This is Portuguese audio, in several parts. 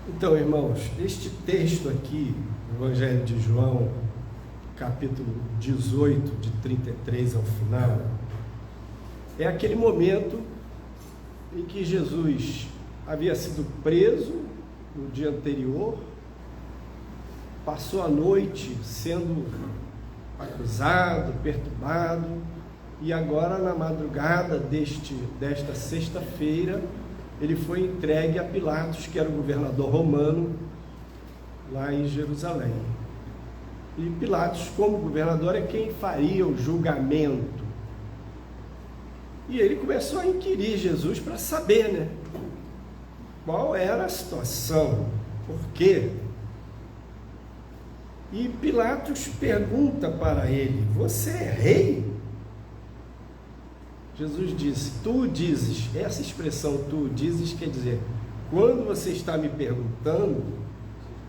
Então, irmãos, este texto aqui, Evangelho de João, capítulo 18, de 33 ao final, é aquele momento em que Jesus havia sido preso no dia anterior, passou a noite sendo acusado, perturbado, e agora na madrugada desta sexta-feira, ele foi entregue a Pilatos, que era o governador romano lá em Jerusalém. E Pilatos, como governador, é quem faria o julgamento. E ele começou a inquirir Jesus para saber, né? Qual era a situação, por quê? E Pilatos pergunta para ele: você é rei? Jesus disse: tu dizes. Essa expressão tu dizes quer dizer, quando você está me perguntando,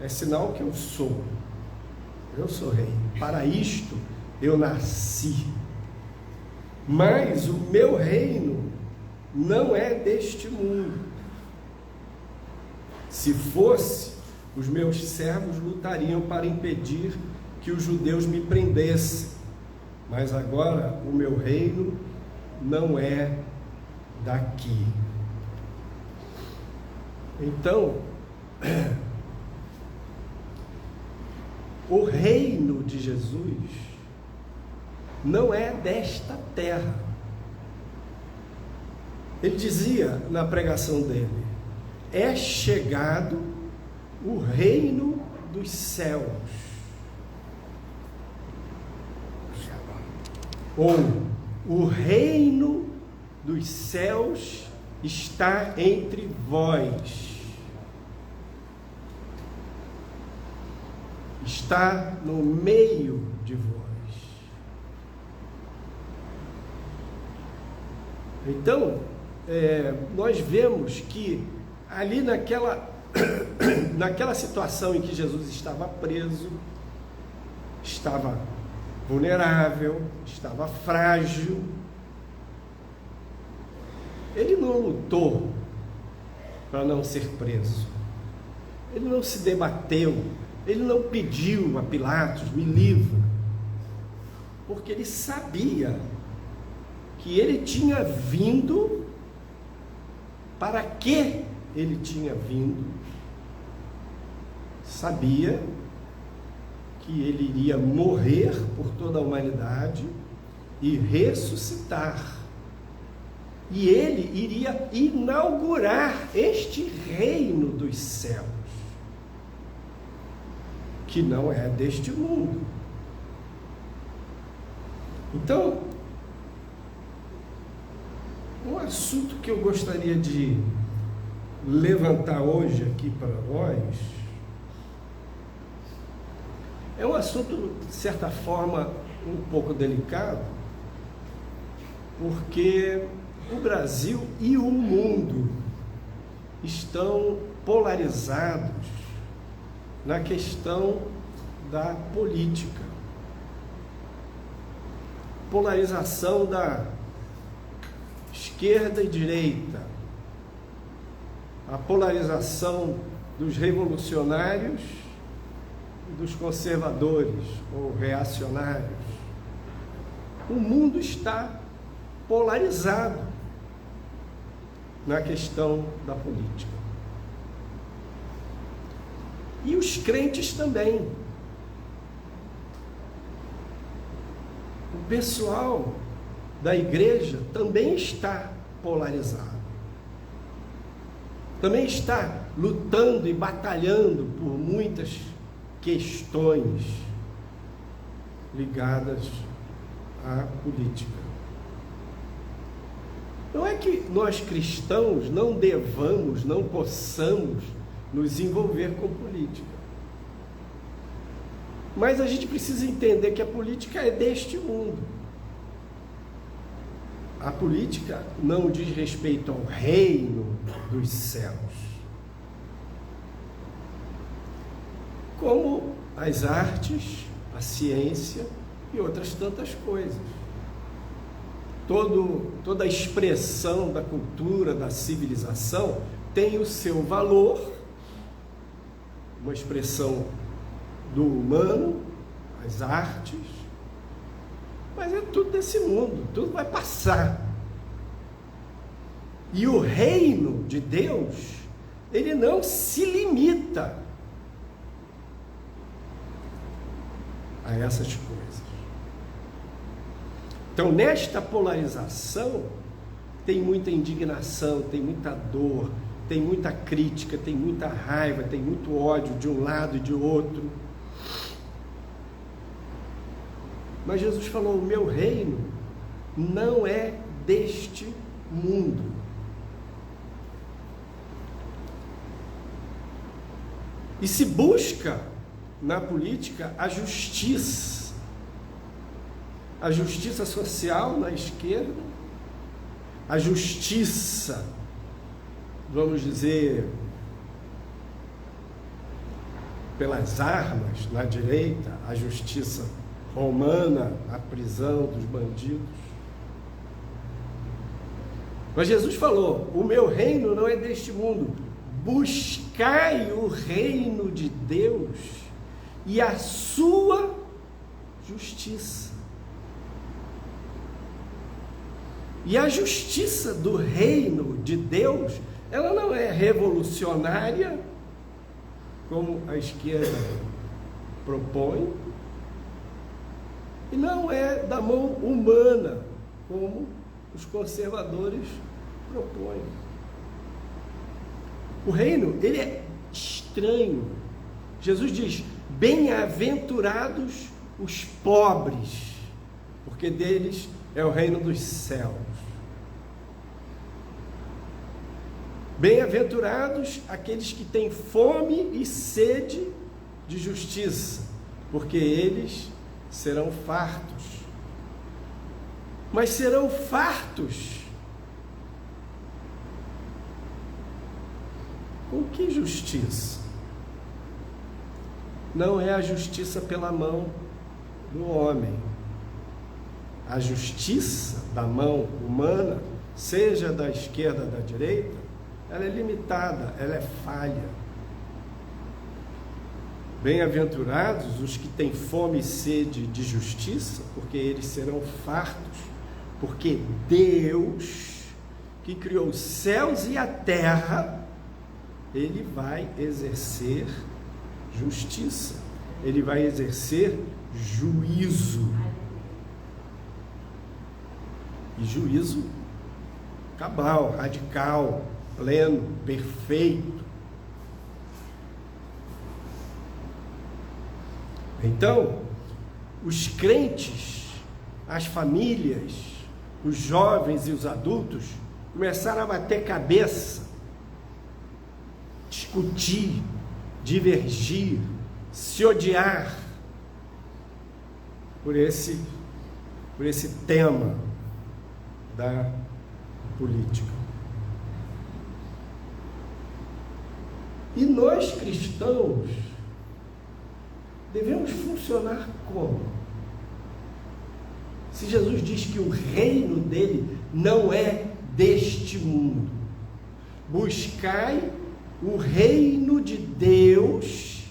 é sinal que eu sou rei, para isto eu nasci, mas o meu reino não é deste mundo. Se fosse, os meus servos lutariam para impedir que os judeus me prendessem, mas agora o meu reino não é daqui. Então, o reino de Jesus não é desta terra. Ele dizia na pregação dele: é chegado o reino dos céus. Ou o reino dos céus está entre vós. Está no meio de vós. Então, nós vemos que ali naquela situação em que Jesus estava preso, estava vulnerável, estava frágil, ele não lutou para não ser preso, ele não se debateu, ele não pediu a Pilatos: me livra, porque ele sabia que ele tinha vindo. Para que ele tinha vindo? Sabia que ele iria morrer por toda a humanidade e ressuscitar, e ele iria inaugurar este reino dos céus, que não é deste mundo. Então, um assunto que eu gostaria de levantar hoje aqui para nós é um assunto, de certa forma, um pouco delicado, porque o Brasil e o mundo estão polarizados na questão da política. Polarização da esquerda e direita, a polarização dos revolucionários e dos conservadores ou reacionários. O mundo está polarizado na questão da política. E os crentes também. O pessoal da igreja também está polarizado. Também está lutando e batalhando por muitas questões ligadas à política. Não é que nós cristãos não devamos, não possamos nos envolver com política. Mas a gente precisa entender que a política é deste mundo. A política não diz respeito ao reino dos céus, como as artes, a ciência e outras tantas coisas. Toda a expressão da cultura, da civilização tem o seu valor uma expressão do humano, as artes, mas é tudo desse mundo, tudo vai passar. E o reino de Deus, ele não se limita a essas coisas. Então, nesta polarização, tem muita indignação, tem muita dor, tem muita crítica, tem muita raiva, tem muito ódio de um lado e de outro. Mas Jesus falou: o meu reino não é deste mundo. E se busca na política a justiça social na esquerda, a justiça, vamos dizer, pelas armas na direita, a justiça romana, a prisão dos bandidos. Mas Jesus falou: o meu reino não é deste mundo. Buscai o reino de Deus e a sua justiça. E a justiça do reino de Deus, ela não é revolucionária, como a esquerda propõe, e não é da mão humana, como os conservadores propõem. O reino, ele é estranho. Jesus diz: bem-aventurados os pobres, porque deles é o reino dos céus. Bem-aventurados aqueles que têm fome e sede de justiça, porque eles serão fartos. Mas serão fartos com que justiça? Não é a justiça pela mão do homem. A justiça da mão humana, seja da esquerda ou da direita, ela é limitada, ela é falha. Bem-aventurados os que têm fome e sede de justiça, porque eles serão fartos. Porque Deus, que criou os céus e a terra, Ele vai exercer justiça, Ele vai exercer juízo. E juízo cabal, radical, pleno, perfeito. Então, os crentes, as famílias, os jovens e os adultos começaram a bater cabeça, discutir, divergir, se odiar por esse tema da política. E nós cristãos devemos funcionar como? Se Jesus diz que o reino dele não é deste mundo, buscai o reino de Deus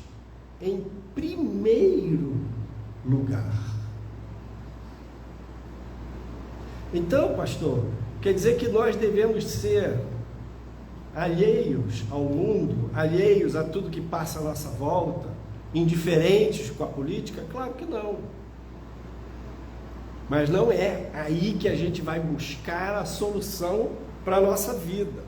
em primeiro lugar. Então, pastor, quer dizer que nós devemos ser alheios ao mundo, alheios a tudo que passa à nossa volta, indiferentes com a política? Claro que não. Mas não é aí que a gente vai buscar a solução para a nossa vida.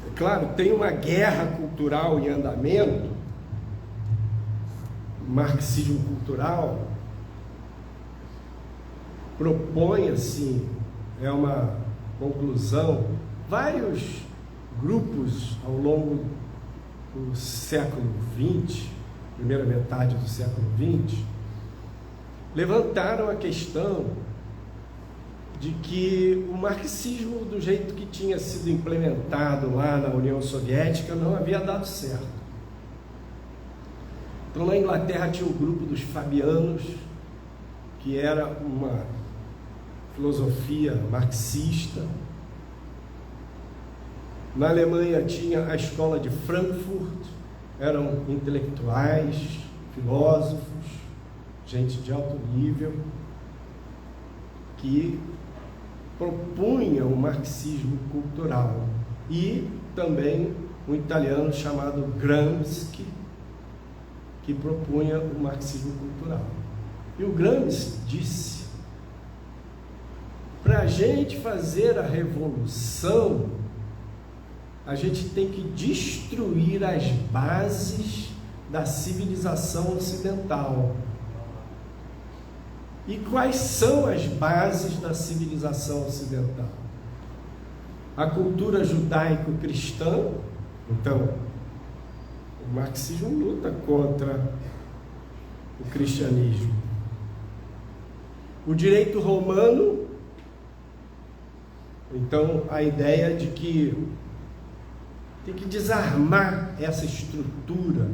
É claro, tem uma guerra cultural em andamento, o marxismo cultural propõe assim, é uma conclusão, vários grupos ao longo do século XX, primeira metade do século XX, levantaram a questão de que o marxismo, do jeito que tinha sido implementado lá na União Soviética, não havia dado certo. Então, na Inglaterra tinha o grupo dos Fabianos, que era uma filosofia marxista. Na Alemanha tinha a escola de Frankfurt, eram intelectuais, filósofos, gente de alto nível, que propunha o marxismo cultural. E também um italiano chamado Gramsci, que propunha o marxismo cultural. E o Gramsci disse: para a gente fazer a revolução, a gente tem que destruir as bases da civilização ocidental. E quais são as bases da civilização ocidental? A cultura judaico-cristã. Então, o marxismo luta contra o cristianismo. O direito romano. Então, a ideia de que tem que desarmar essa estrutura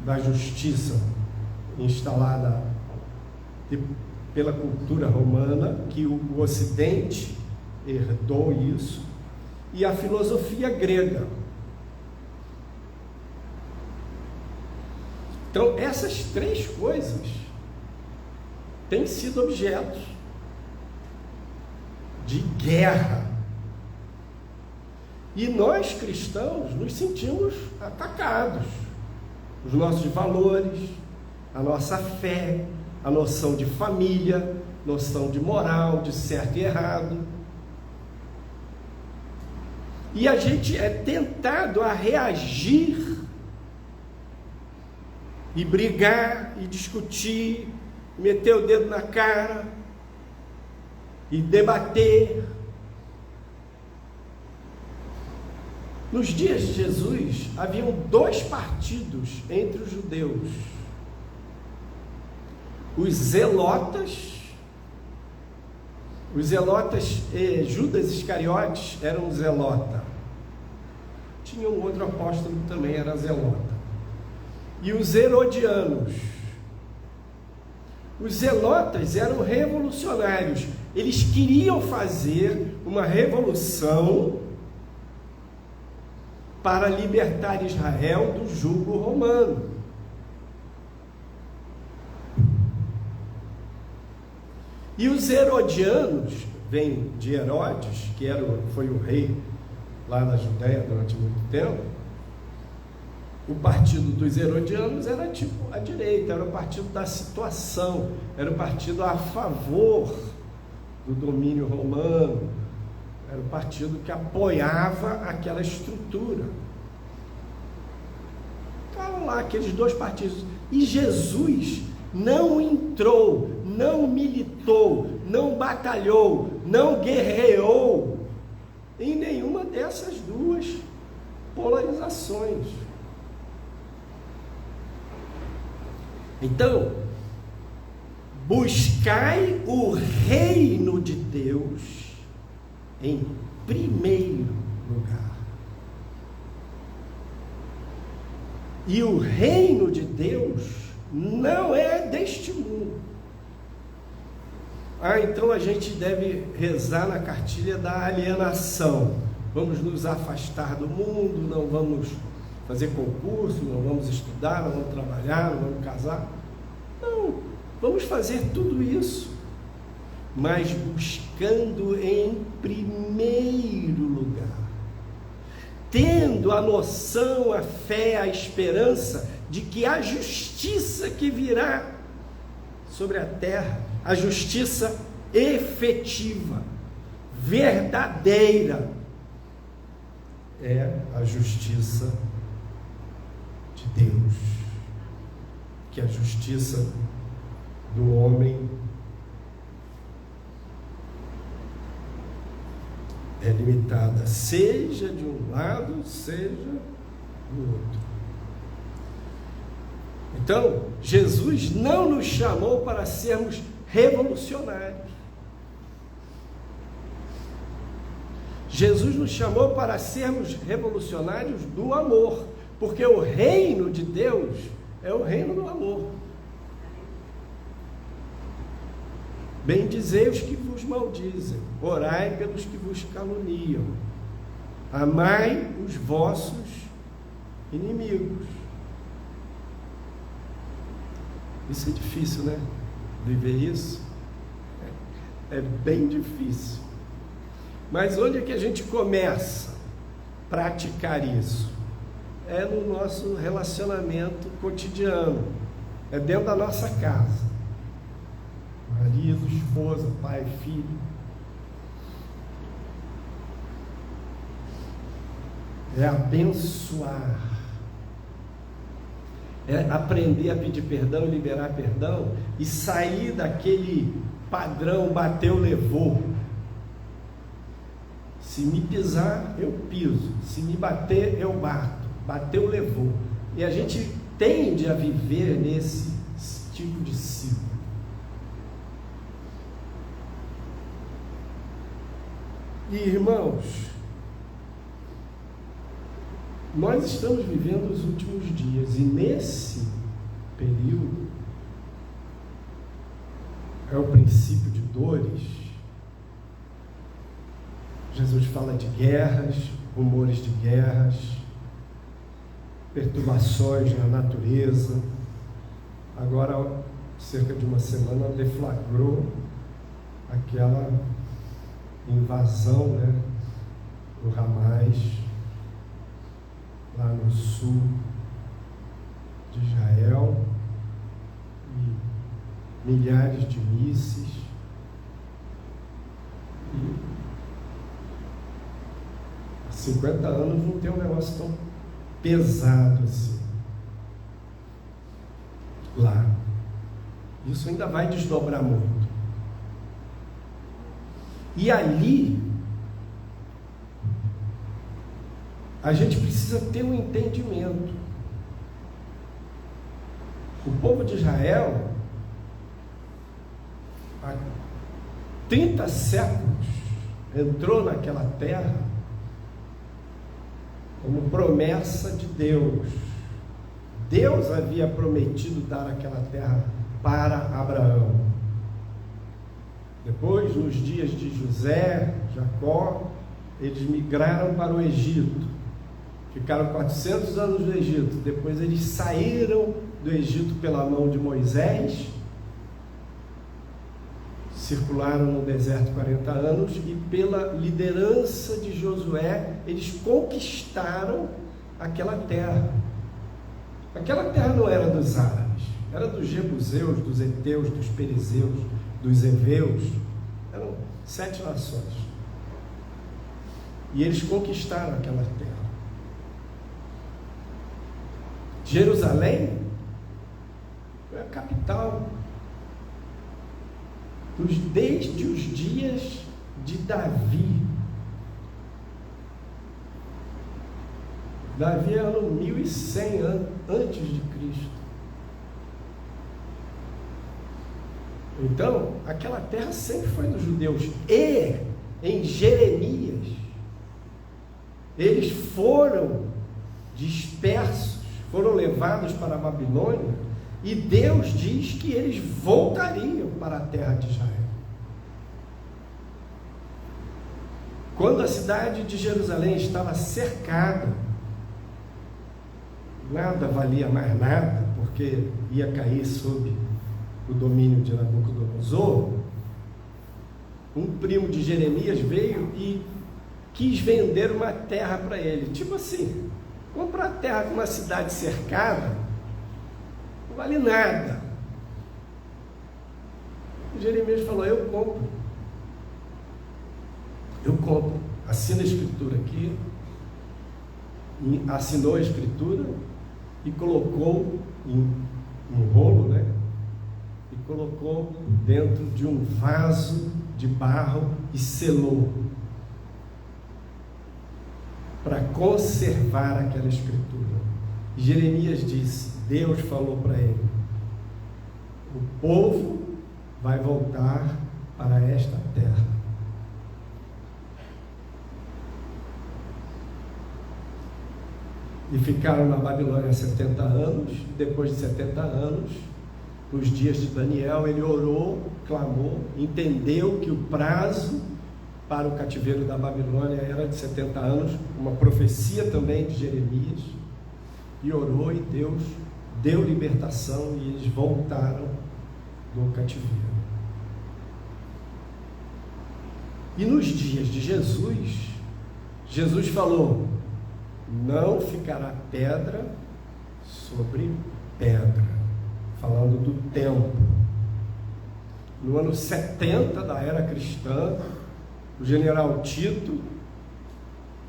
da justiça instalada pela cultura romana, que o Ocidente herdou isso, e a filosofia grega. Então, essas três coisas têm sido objeto de guerra. E nós, cristãos, nos sentimos atacados. Os nossos valores, a nossa fé, a noção de família, noção de moral, de certo e errado. E a gente é tentado a reagir e brigar e discutir, meter o dedo na cara e debater. Nos dias de Jesus, haviam dois partidos entre os judeus: os zelotas. Judas Iscariotes era um zelota. Tinha um outro apóstolo que também era zelota. E os herodianos. Os zelotas eram revolucionários. Eles queriam fazer uma revolução para libertar Israel do jugo romano. E os herodianos, vêm de Herodes, que foi o rei lá na Judéia durante muito tempo. O partido dos herodianos era tipo a direita, era o partido da situação, era o partido a favor do domínio romano, era o partido que apoiava aquela estrutura. Estavam lá aqueles dois partidos. E Jesus não entrou, não militou, não batalhou, não guerreou em nenhuma dessas duas polarizações. Então, buscai o reino de Deus em primeiro lugar. E o reino de Deus não é deste mundo. Então a gente deve rezar na cartilha da alienação. Vamos nos afastar do mundo, não vamos fazer concurso, não vamos estudar, não vamos trabalhar, não vamos casar. Não, vamos fazer tudo isso, mas buscando em primeiro lugar, tendo a noção, a fé, a esperança de que a justiça que virá sobre a terra, a justiça efetiva, verdadeira, é a justiça de Deus, que a justiça do homem é limitada, seja de um lado, seja do outro. Então, Jesus não nos chamou para sermos revolucionários. Jesus nos chamou para sermos revolucionários do amor, Porque o reino de Deus é o reino do amor. Bendizei os que vos maldizem, orai pelos que vos caluniam, amai os vossos inimigos. Isso é difícil, né? Viver isso é bem difícil. Mas onde é que a gente começa a praticar isso? É no nosso relacionamento cotidiano, é dentro da nossa casa. Marido, esposa, pai, filho. É abençoar. É aprender a pedir perdão e liberar perdão e sair daquele padrão bateu, levou. Se me pisar, eu piso. Se me bater, eu bato. Bateu, levou. E a gente tende a viver nesse tipo de ciclo. E irmãos, nós estamos vivendo os últimos dias, e nesse período é o princípio de dores. Jesus fala de guerras, rumores de guerras, perturbações na natureza. Agora, cerca de uma semana, deflagrou aquela invasão, né, do Hamas lá no sul de Israel, e milhares de mísseis, e há 50 anos não tem um negócio tão pesado assim lá. Isso ainda vai desdobrar muito. E ali a gente precisa ter um entendimento. O povo de Israel, há 30 séculos, entrou naquela terra como promessa de Deus. Deus havia prometido dar aquela terra para Abraão. Depois, nos dias de José, Jacó, eles migraram para o Egito. Ficaram 400 anos no Egito. Depois eles saíram do Egito pela mão de Moisés, circularam no deserto 40 anos, e pela liderança de Josué, eles conquistaram aquela terra. Aquela terra não era dos árabes, era dos jebuseus, dos heteus, dos perizeus, dos heveus. Eram 7 nações. E eles conquistaram aquela terra. Jerusalém foi a capital desde os dias de Davi. Davi é ano 1100 antes de Cristo. Então, aquela terra sempre foi dos judeus. E em Jeremias, eles foram dispersos, foram levados para a Babilônia, e Deus diz que eles voltariam para a terra de Israel. Quando a cidade de Jerusalém estava cercada, nada valia mais nada, porque ia cair sob o domínio de Nabucodonosor. Um primo de Jeremias veio e quis vender uma terra para ele, tipo assim, comprar terra com uma cidade cercada não vale nada. E Jeremias falou: eu compro, assina a escritura aqui, e assinou a escritura e colocou em um rolo, né? E colocou dentro de um vaso de barro e selou, para conservar aquela escritura. E Jeremias disse, Deus falou para ele: o povo vai voltar para esta terra. E ficaram na Babilônia 70 anos. Depois de 70 anos, nos dias de Daniel, ele orou, clamou, entendeu que o prazo para o cativeiro da Babilônia era de 70 anos, uma profecia também de Jeremias, e orou, e Deus deu libertação, e eles voltaram do cativeiro. E nos dias de Jesus, Jesus falou: não ficará pedra sobre pedra, falando do templo. No ano 70 da era cristã, o general Tito,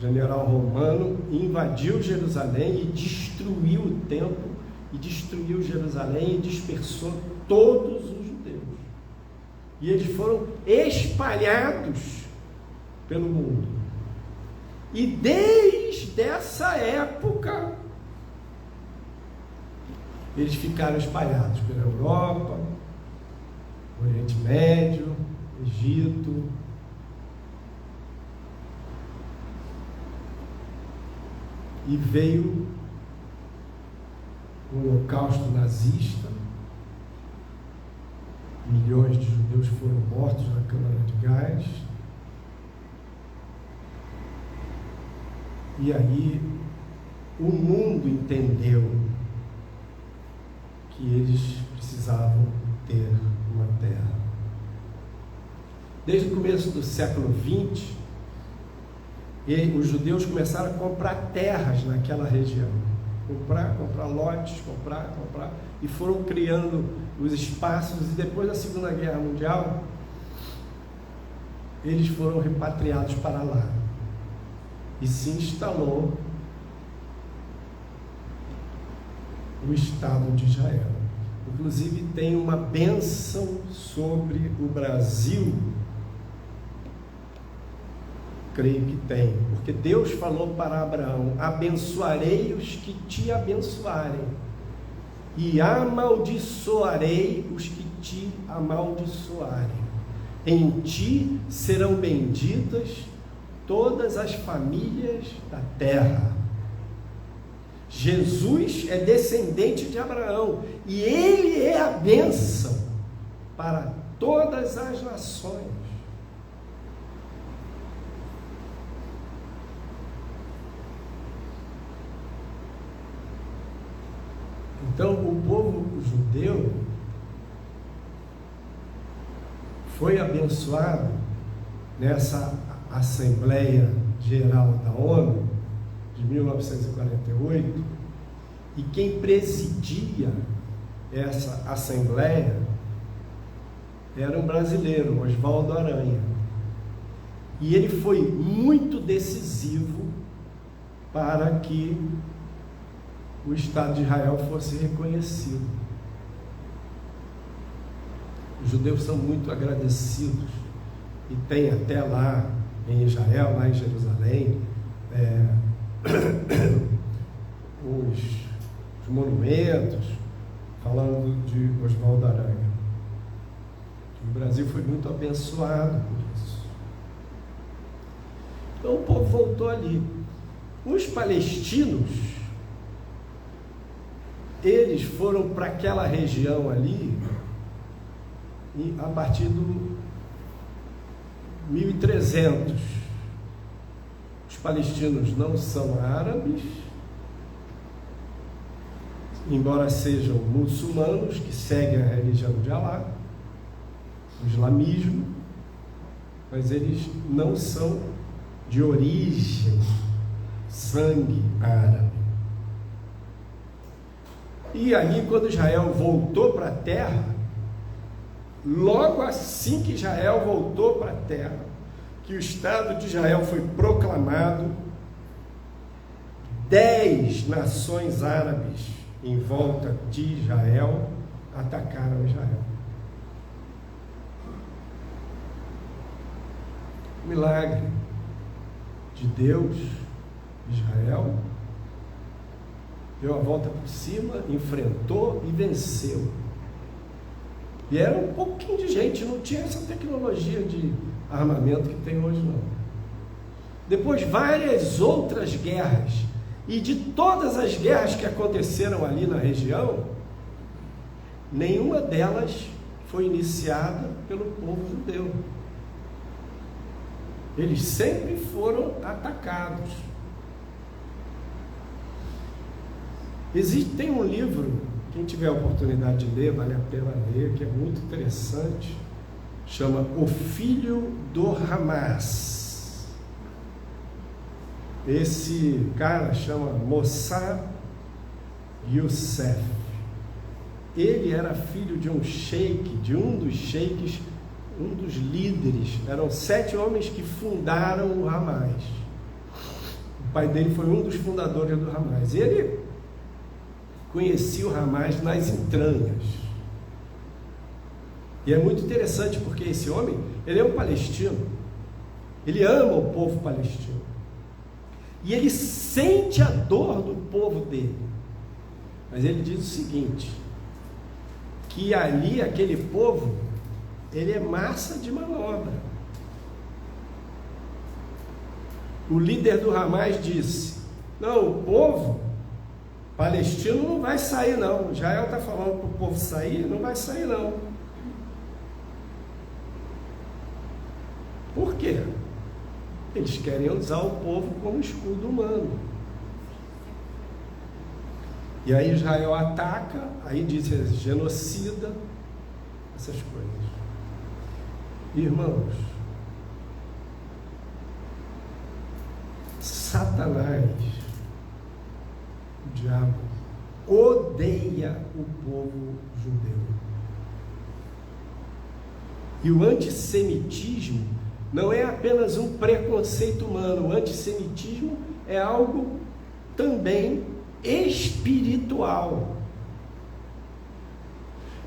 general romano, invadiu Jerusalém e destruiu o templo, e destruiu Jerusalém e dispersou todos os judeus. E eles foram espalhados pelo mundo. E desde essa época, eles ficaram espalhados pela Europa, Oriente Médio, Egito. E veio o Holocausto nazista, milhões de judeus foram mortos na câmara de gás. E aí o mundo entendeu que eles precisavam ter uma terra. Desde o começo do século XX, os judeus começaram a comprar terras naquela região. Comprar lotes, comprar, e foram criando os espaços, e depois da Segunda Guerra Mundial, eles foram repatriados para lá. E se instalou o Estado de Israel. Inclusive tem uma bênção sobre o Brasil, creio que tem, porque Deus falou para Abraão: abençoarei os que te abençoarem, e amaldiçoarei os que te amaldiçoarem. Em ti serão benditas todas as famílias da terra. Jesus é descendente de Abraão, e ele é a bênção para todas as nações. Então, o povo judeu foi abençoado nessa Assembleia Geral da ONU de 1948, e quem presidia essa Assembleia era um brasileiro, Oswaldo Aranha, e ele foi muito decisivo para que o Estado de Israel fosse reconhecido. Os judeus são muito agradecidos, e tem até lá em Israel, lá em Jerusalém, os monumentos falando de Oswaldo Aranha. O Brasil foi muito abençoado por isso. Então o povo voltou ali. Os palestinos, eles foram para aquela região ali a partir do 1300. Os palestinos não são árabes, embora sejam muçulmanos que seguem a religião de Alá, o islamismo, mas eles não são de origem, sangue árabe. E aí, quando Israel voltou para a terra, logo assim que Israel voltou para a terra, que o Estado de Israel foi proclamado, 10 nações árabes em volta de Israel atacaram Israel. Milagre de Deus. Israel deu a volta por cima, enfrentou e venceu. E era um pouquinho de gente, não tinha essa tecnologia de armamento que tem hoje, não. Depois, várias outras guerras, E de todas as guerras que aconteceram ali na região, nenhuma delas foi iniciada pelo povo judeu. Eles sempre foram atacados. Tem um livro, quem tiver a oportunidade de ler, vale a pena ler, que é muito interessante, chama O Filho do Hamas. Esse cara chama Mossad Youssef. Ele era filho de um sheik, de um dos sheiks, um dos líderes. Eram 7 homens que fundaram o Hamas. O pai dele foi um dos fundadores do Hamas. Ele conhecia o Hamas nas entranhas. E é muito interessante porque esse homem, ele é um palestino. Ele ama o povo palestino. E ele sente a dor do povo dele. Mas ele diz o seguinte, que ali, aquele povo, ele é massa de manobra. O líder do Hamas disse, não, o povo palestino não vai sair não. Israel está falando para o povo sair, não vai sair não. Por quê? Eles querem usar o povo como escudo humano. E aí Israel ataca, aí diz genocida, essas coisas. Irmãos, Satanás, o diabo, odeia o povo judeu. E o antissemitismo não é apenas um preconceito humano. O antissemitismo é algo também espiritual.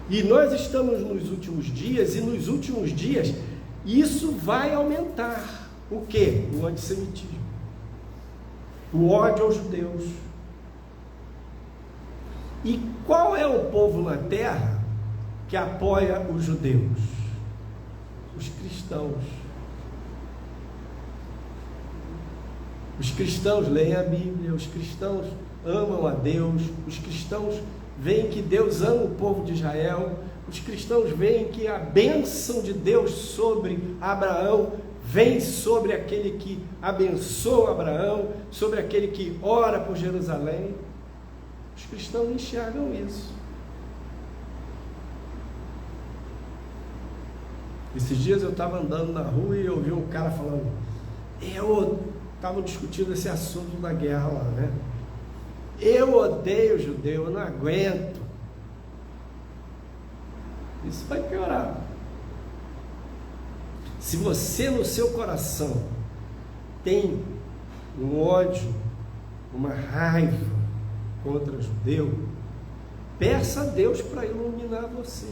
E nós estamos nos últimos dias, e nos últimos dias isso vai aumentar. O quê? O antissemitismo. O ódio aos judeus. E qual é o povo na terra que apoia os judeus? Os cristãos. Os cristãos leem a Bíblia, os cristãos amam a Deus, os cristãos veem que Deus ama o povo de Israel, os cristãos veem que a bênção de Deus sobre Abraão vem sobre aquele que abençoa Abraão, sobre aquele que ora por Jerusalém. Os cristãos enxergam isso. Esses dias eu estava andando na rua e ouvi um cara falando, estavam discutindo esse assunto da guerra lá, né? Eu odeio judeu, eu não aguento. Isso vai piorar. Se você no seu coração tem um ódio, uma raiva contra judeu, peça a Deus para iluminar você.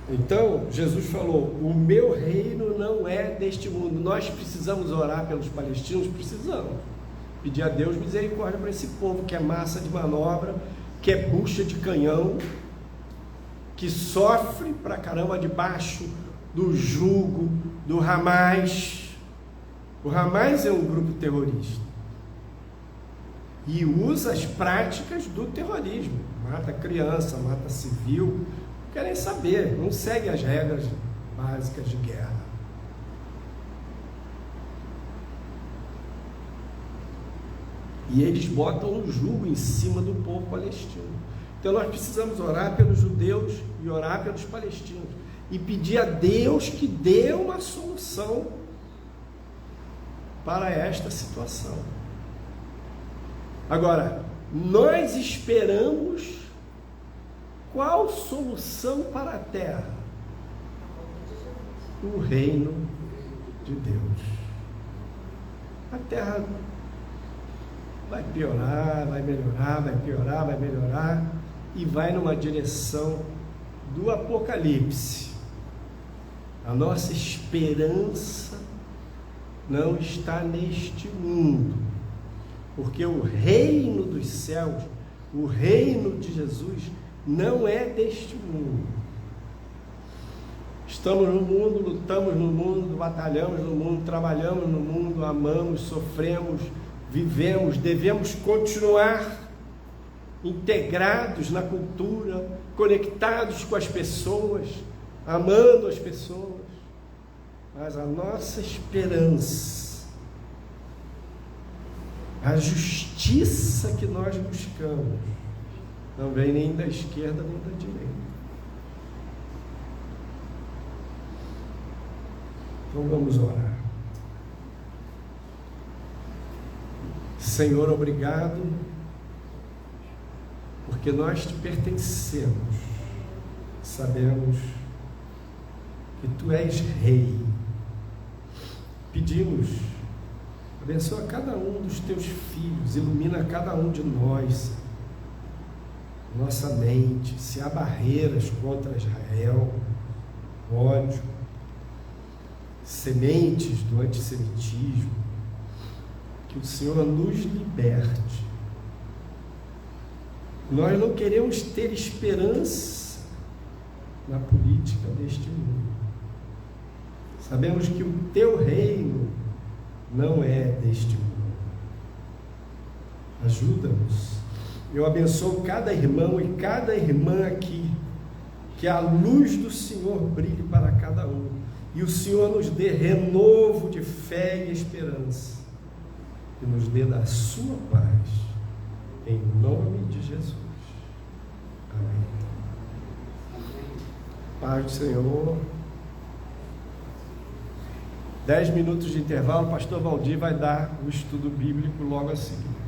Então, Jesus falou, o meu reino não é deste mundo. Nós precisamos orar pelos palestinos? Precisamos. Pedir a Deus misericórdia para esse povo que é massa de manobra, que é bucha de canhão, que sofre pra caramba debaixo do jugo do Hamas. O Hamas é um grupo terrorista e usa as práticas do terrorismo. Mata criança, mata civil. Querem saber, não segue as regras básicas de guerra. E eles botam um jugo em cima do povo palestino. Então nós precisamos orar pelos judeus e orar pelos palestinos e pedir a Deus que dê uma solução para esta situação. Agora, nós esperamos qual solução para a terra? O reino de Deus. A terra vai piorar, vai melhorar, vai piorar, vai melhorar e vai numa direção do Apocalipse. A nossa esperança não está neste mundo, porque o reino dos céus, o reino de Jesus, não é deste mundo. Estamos no mundo, lutamos no mundo, batalhamos no mundo, trabalhamos no mundo, amamos, sofremos, vivemos, devemos continuar integrados na cultura, conectados com as pessoas, amando as pessoas. Mas a nossa esperança, a justiça que nós buscamos, não vem nem da esquerda nem da direita. Então vamos orar. Senhor, obrigado, porque nós te pertencemos. Sabemos que tu és rei. Pedimos, abençoa cada um dos teus filhos, ilumina cada um de nós, nossa mente. Se há barreiras contra Israel, ódio, sementes do antissemitismo, que o Senhor nos liberte. Nós não queremos ter esperança na política deste mundo. Sabemos que o teu reino não é deste mundo. Ajuda-nos. Eu abençoo cada irmão e cada irmã aqui, que a luz do Senhor brilhe para cada um, e o Senhor nos dê renovo de fé e esperança, e nos dê da sua paz, em nome de Jesus. Amém. Paz do Senhor. 10 minutos de intervalo, o pastor Valdir vai dar o estudo bíblico logo a seguir.